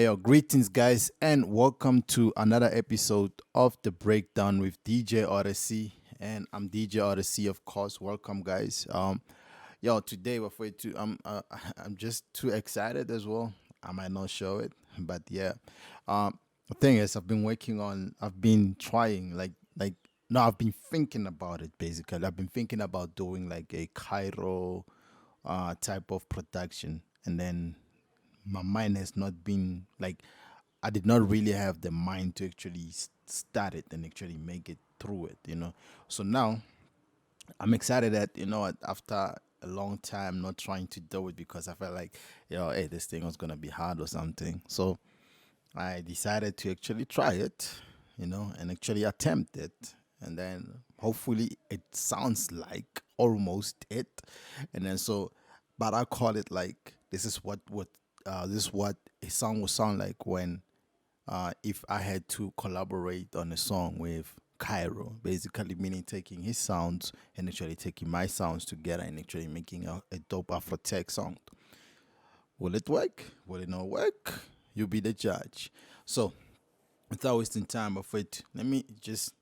Hey, yo, greetings, guys, and welcome to another episode of The Breakdown with DJ Odyccy. And I'm DJ Odyccy, of course. Welcome, guys. Today I'm just too excited as well. I might not show it, but yeah. The thing is, I've been trying, no, I've been thinking about it basically. I've been thinking about doing like a Cairo type of production, and then my mind has not been like I did not really have the mind to actually start it and actually make it through it. So now I'm excited that after a long time not trying to do it because I felt like hey, this thing was gonna be hard or something. So I decided to actually try it, and actually attempt it. And then hopefully it sounds like almost it. And then but I call it like this is what a song would sound like when if I had to collaborate on a song with Caiiro, basically meaning taking his sounds and actually taking my sounds together and actually making a dope Afro tech song. Will it work? Will it not work? You be the judge. So, without wasting time of it, let me just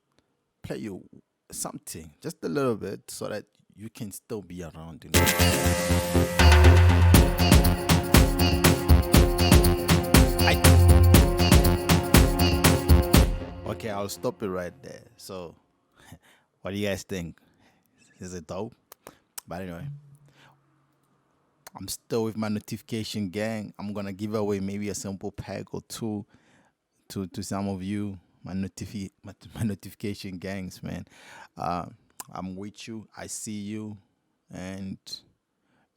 play you something, just a little bit, so that you can still be around. Okay, I'll stop it right there. So, what do you guys think? Is it dope? But anyway, I'm still with my notification gang. I'm gonna give away maybe a simple pack or two to some of you, my notification gangs, man. Uh, I'm with you. I see you, and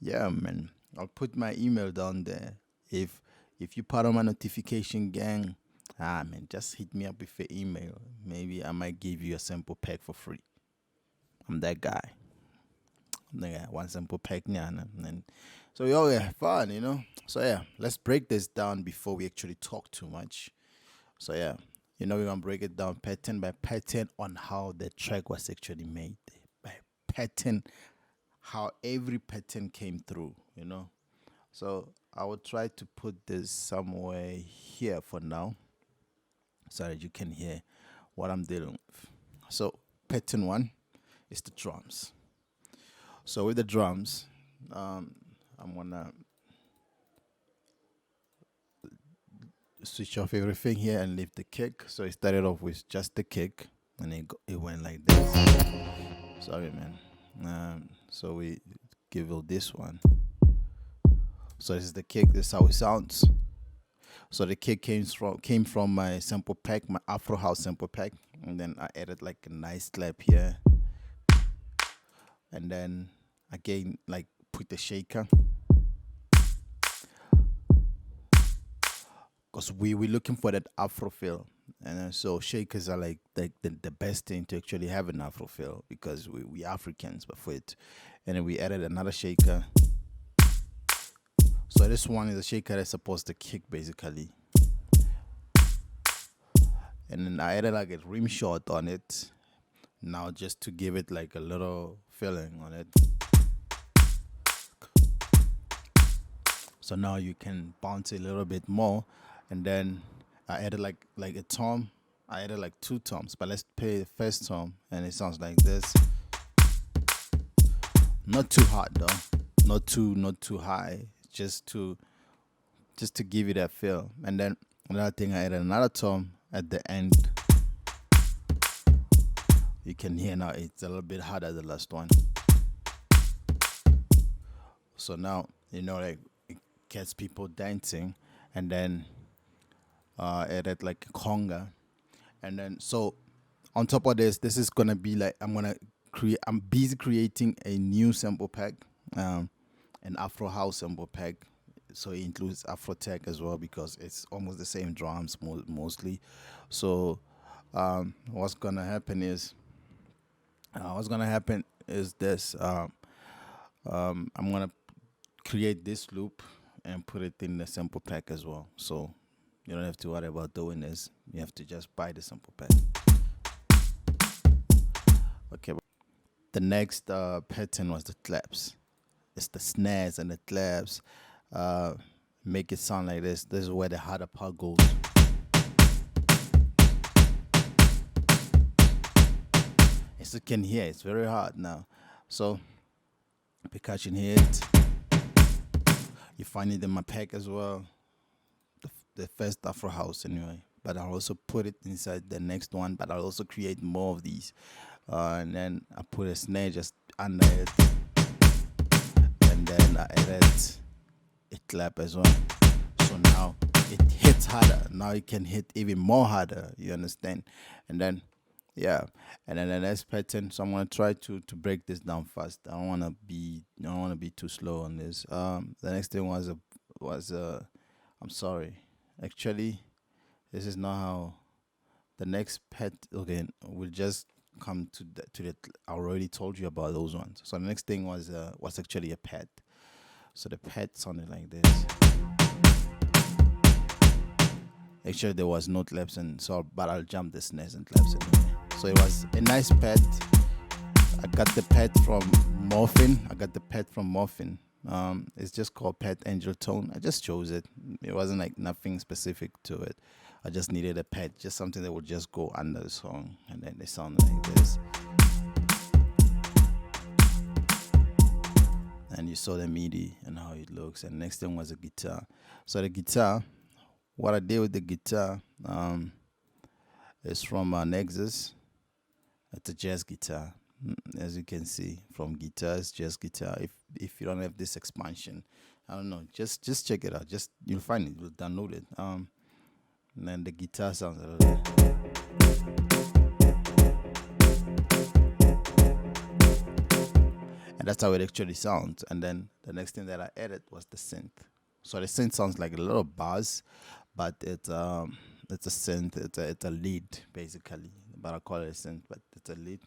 yeah, man. I'll put my email down there. If if you part of my notification gang, man, just hit me up with your email. Maybe I might give you a sample pack for free. I'm that guy. I'm that guy. One sample pack, yeah, and so we all have fun. So yeah, let's break this down before we actually talk too much. So yeah, we're gonna break it down pattern by pattern on how the track was actually made. By pattern, how every pattern came through. So I will try to put this somewhere here for now, so that you can hear what I'm dealing with. So pattern one is the drums. So with the drums, I'm gonna switch off everything here and leave the kick. So it started off with just the kick, and it went like this. Sorry, man. So we give it this one. So this is the kick. This is how it sounds. So the kick came from my sample pack, my Afro house sample pack, and then I added like a nice clap here, and then again like put the shaker, because we looking for that Afro feel. And so shakers are like the best thing to actually have an Afro feel, because we Africans, but for it. And then we added another shaker. So this one is a shaker that's supposed to kick basically. And then I added like a rim shot on it. Now just to give it like a little feeling on it. So now you can bounce a little bit more. And then I added like a tom. I added like two toms, but let's play the first tom, and it sounds like this. Not too hot though, not too high, just to give you that feel. And then another thing, I added another tom at the end. You can hear now it's a little bit harder than the last one. So now like it gets people dancing. And then added like a conga. And then so on top of this is gonna be like I'm busy creating a new sample pack, an Afro house sample pack. So it includes Afro tech as well, because it's almost the same drums mostly. So what's gonna happen is this. I'm gonna create this loop and put it in the sample pack as well. So you don't have to worry about doing this. You have to just buy the sample pack. Okay. The next pattern was the claps. It's the snares and the claps. make it sound like this. This is where the harder part goes. As you can hear, it's very hard now. So percussion hit. You find it in my pack as well. The first Afro house anyway. But I'll also put it inside the next one. But I'll also create more of these. And then I put a snare just under it. And then I added a clap as well. So now it hits harder. Now it can hit even more harder. You understand? And then yeah, and then the next pattern. So I'm gonna try to break this down fast. I don't wanna be too slow on this. The next thing was I'm sorry. Actually, this is not how the next pet. Okay, we'll just come to the. I already told you about those ones. So the next thing was actually a pet. So the pet sounded like this. Actually, there was no claps, and so but I'll jump the snares and claps anyway. So it was a nice pet. I got the pet from Morphin. It's just called Pet Angel Tone. I just chose it. It wasn't like nothing specific to it. I just needed a pet, just something that would just go under the song, and then they sound like this. And you saw the MIDI and how it looks. And next thing was the guitar. So the guitar, what I did with the guitar is from Nexus. It's a jazz guitar, as you can see from guitars, jazz guitar. If you don't have this expansion, I don't know, just check it out. Just you'll find it. You'll download it. And then the guitar sounds a little and that's how it actually sounds. And then the next thing that I added was the synth. So the synth sounds like a little buzz, but it's a synth. It's a lead basically, but I call it a synth, but it's a lead.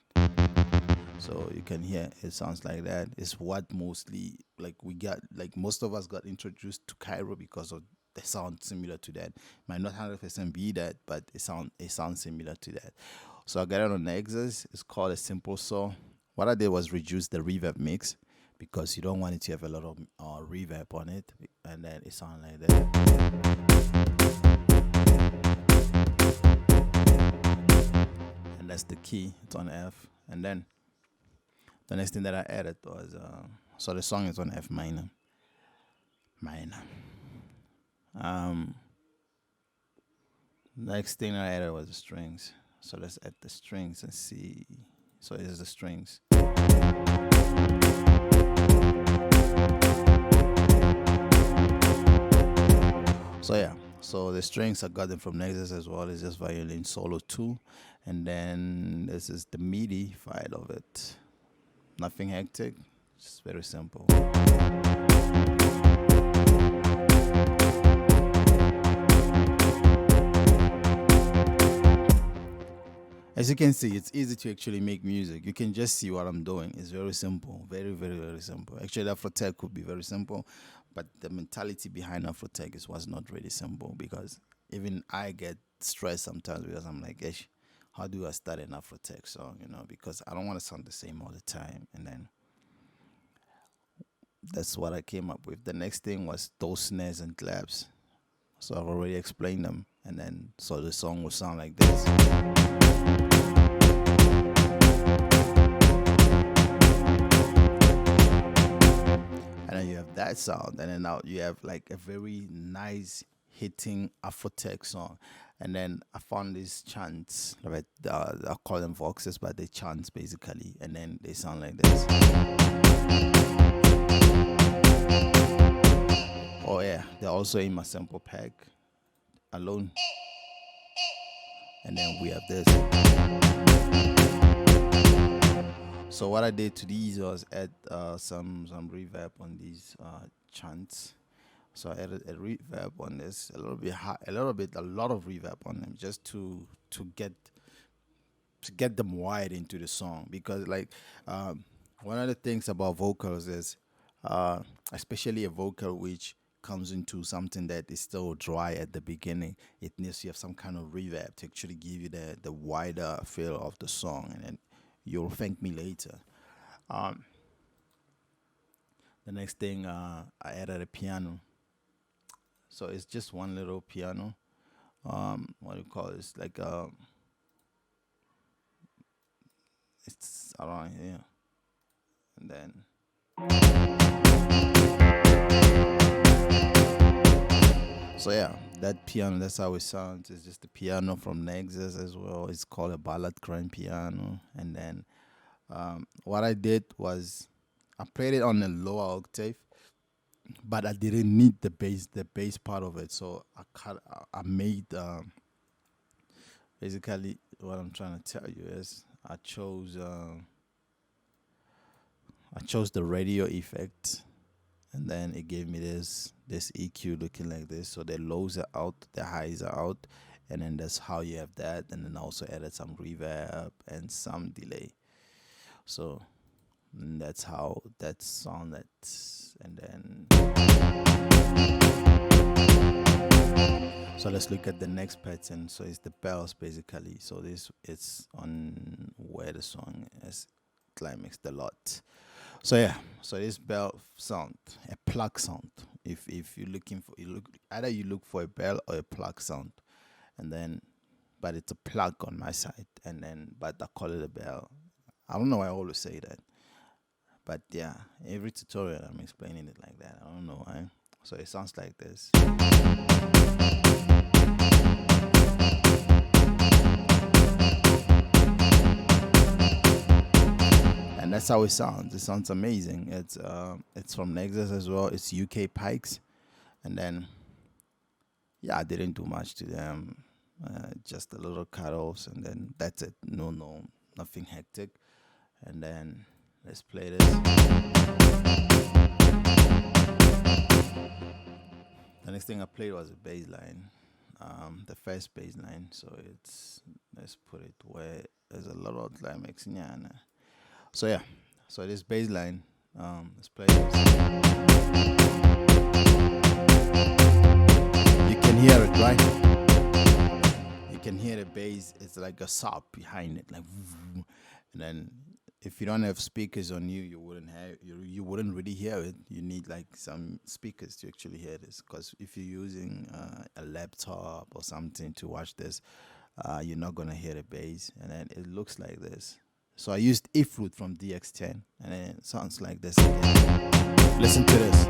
So you can hear it sounds like that. It's what mostly like we got like most of us got introduced to Caiiro because of the sound similar to that. Might not 100% be that, but it sounds similar to that. So I got it on Nexus. It's called a simple saw. What I did was reduce the reverb mix because you don't want it to have a lot of reverb on it, and then it sounds like that. And that's the key. It's on F, and then the next thing that I added was so the song is on F minor. Next thing I added was the strings. So let's add the strings and see. So here's the strings. So yeah, so the strings I got them from Nexus as well. It's just violin solo 2, and then this is the MIDI file of it. Nothing hectic, just very simple. As you can see, it's easy to actually make music. You can just see what I'm doing. It's very simple, very, very, very simple. Actually, Afrotech could be very simple, but the mentality behind Afrotech was not really simple because even I get stressed sometimes because I'm like, "Ish, how do I start an Afrotech song?" Because I don't want to sound the same all the time. And then that's what I came up with. The next thing was those snares and claps. So I've already explained them. And then, so the song will sound like this. And then you have that sound. And then now you have like a very nice hitting Afrotech song. And then I found these chants, right? I call them voxes, but they chants basically. And then they sound like this. Oh yeah, they're also in my sample pack alone. And then we have this. So what I did to these was add some reverb on these chants. So I added a reverb on this, a lot of reverb on them, just to get them wide into the song. Because like one of the things about vocals is, especially a vocal which comes into something that is still dry at the beginning, it needs to have some kind of reverb to actually give you the wider feel of the song, and then you'll thank me later. The next thing, I added a piano. So it's just one little piano. What do you call it? It's like it's around here, and then so yeah, that piano. That's how it sounds. It's just the piano from Nexus as well. It's called a ballad grand piano, and then what I did was I played it on a lower octave, but I didn't need the bass part of it. So I made basically what I'm trying to tell you is I chose the radio effect, and then it gave me this EQ looking like this. So the lows are out, the highs are out, and then that's how you have that. And then I also added some reverb and some delay. So that's how that sounded. And then so let's look at the next pattern. So it's the bells basically. So this it's on where the song is climaxed a lot. So yeah, so this bell sound, a plug sound. If you're looking for either you look for a bell or a plug sound, and then but it's a plug on my side, and then but I call it a bell. I don't know why I always say that, but yeah, every tutorial I'm explaining it like that. I don't know why. So it sounds like this. And that's how it sounds. It sounds amazing. It's from Nexus as well. It's UK Pikes, and then yeah, I didn't do much to them. Just a little cut-offs, and then that's it. No, nothing hectic. And then let's play this. The next thing I played was a bass line, the first bass line. So let's put it where there's a lot of climax. Nyana. So yeah, so this bass line, let's play this. You can hear it, right? You can hear the bass. It's like a sob behind it, like, and then if you don't have speakers on you, you wouldn't really hear it. You need like some speakers to actually hear this, because if you're using a laptop or something to watch this, you're not gonna hear the bass, and then it looks like this. So I used Ifroot from DX10, and then it sounds like this again. Listen to this.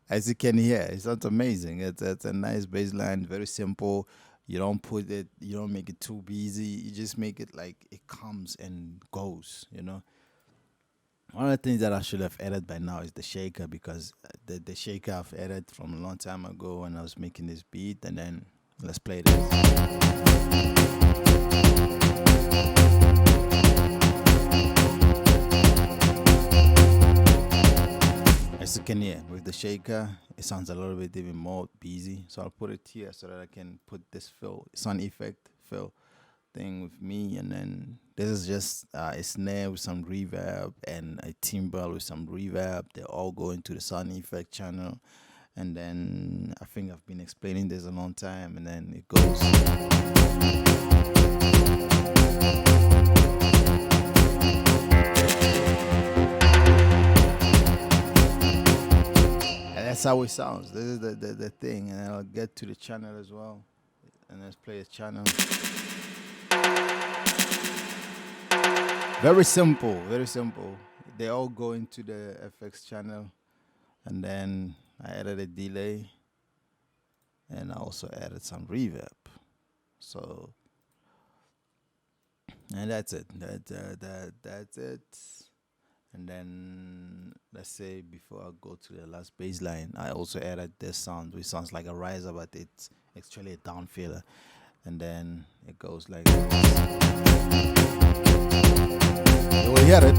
As you can hear, it sounds amazing. It's a nice bass line, very simple. You don't make it too busy. You just make it like it comes and goes, you know. One of the things that I should have added by now is the shaker, because the shaker I've added from a long time ago when I was making this beat. And then let's play this. As you can hear with the shaker, it sounds a little bit even more busy. So I'll put it here so that I can put this fill sound effect fill thing with me. And then this is just a snare with some reverb and a timbal with some reverb. They all go into the sound effect channel. And then I think I've been explaining this a long time, and then it goes. And that's how it sounds. This is the thing. And I'll get to the channel as well. And let's play a channel. Very simple, very simple. They all go into the FX channel, and then I added a delay, and I also added some reverb. So, and that's it. That's it. And then let's say before I go to the last bass line, I also added this sound, which sounds like a riser, but it's actually a down fader. And then it goes like this. You will hear it.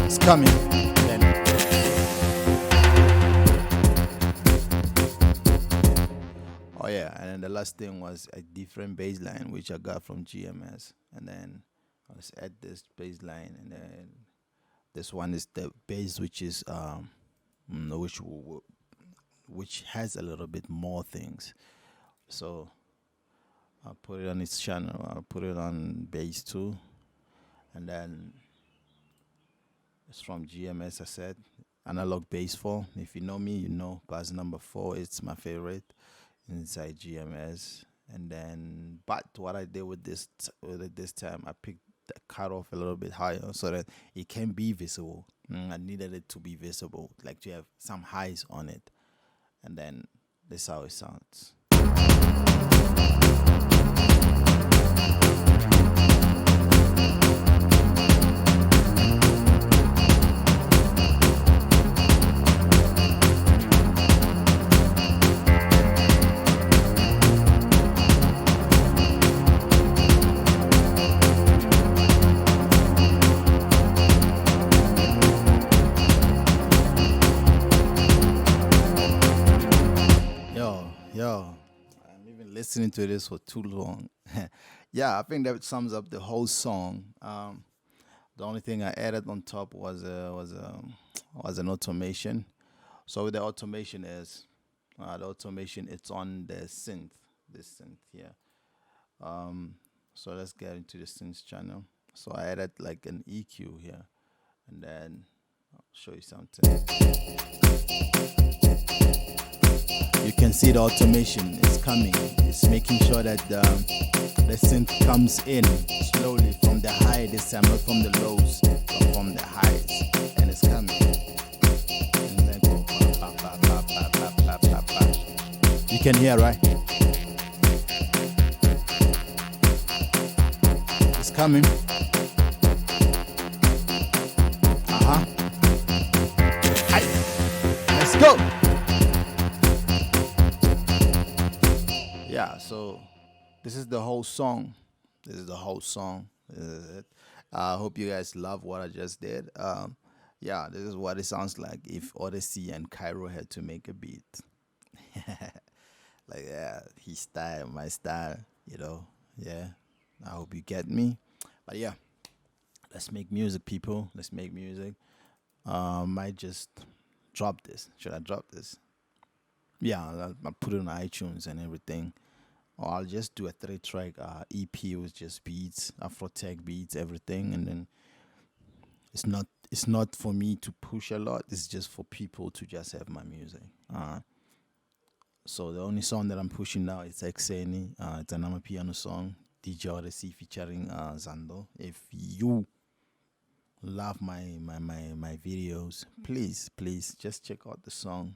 It's coming. Then oh yeah, and then the last thing was a different bass line which I got from GMS. And then let's add this bass line, and then this one is the bass which is which has a little bit more things. So I'll put it on its channel. I'll put it on bass 2, and then It's from GMS, I said. Analog Bass 4. If you know me, you know Bass number 4. It's my favorite inside GMS. And then, but what I did with with it this time, I picked the cutoff a little bit higher so that it can be visible. I needed it to be visible, like to have some highs on it. And then this is how it sounds. Yo, I'm even listening to this for too long. Yeah, I think that sums up the whole song. The only thing I added on top was an automation. So the automation is the automation. It's on the synth, this synth here. So let's get into the synth channel. So I added like an EQ here, and then I'll show you something. You can see the automation is coming. It's making sure that the synth comes in slowly from the high this time, not from the lows, but from the highs, and it's coming. And then go pa, pa, pa, pa, pa, pa, pa, pa. You can hear, right? It's coming. Let's go. Yeah, so this is the whole song. This is the whole song. This is it. I hope you guys love what I just did. Yeah, this is what it sounds like if Odyccy and Caiiro had to make a beat. Like, yeah, his style, my style, you know. Yeah, I hope you get me. But yeah, let's make music, people. Let's make music. Might just drop this. Should I drop this? Yeah, I'll put it on iTunes and everything. Or I'll just do a 3-track EP with just beats, Afro tech beats, everything, and then it's not for me to push a lot. It's just for people to just have my music. So the only song that I'm pushing now is Exeni. It's an piano song, DJ Odyccy featuring Zando. If you love my videos, please just check out the song.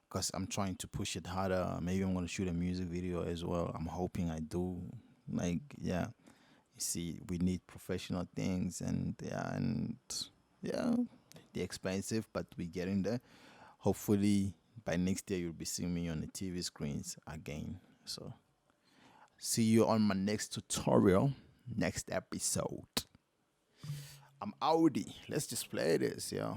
Because I'm trying to push it harder. Maybe I'm gonna shoot a music video as well. I'm hoping I do. Like, yeah, you see, we need professional things, and yeah, they're expensive, but we're getting there. Hopefully, by next year, you'll be seeing me on the TV screens again. So, see you on my next tutorial, next episode. I'm Audi. Let's just play this, yo.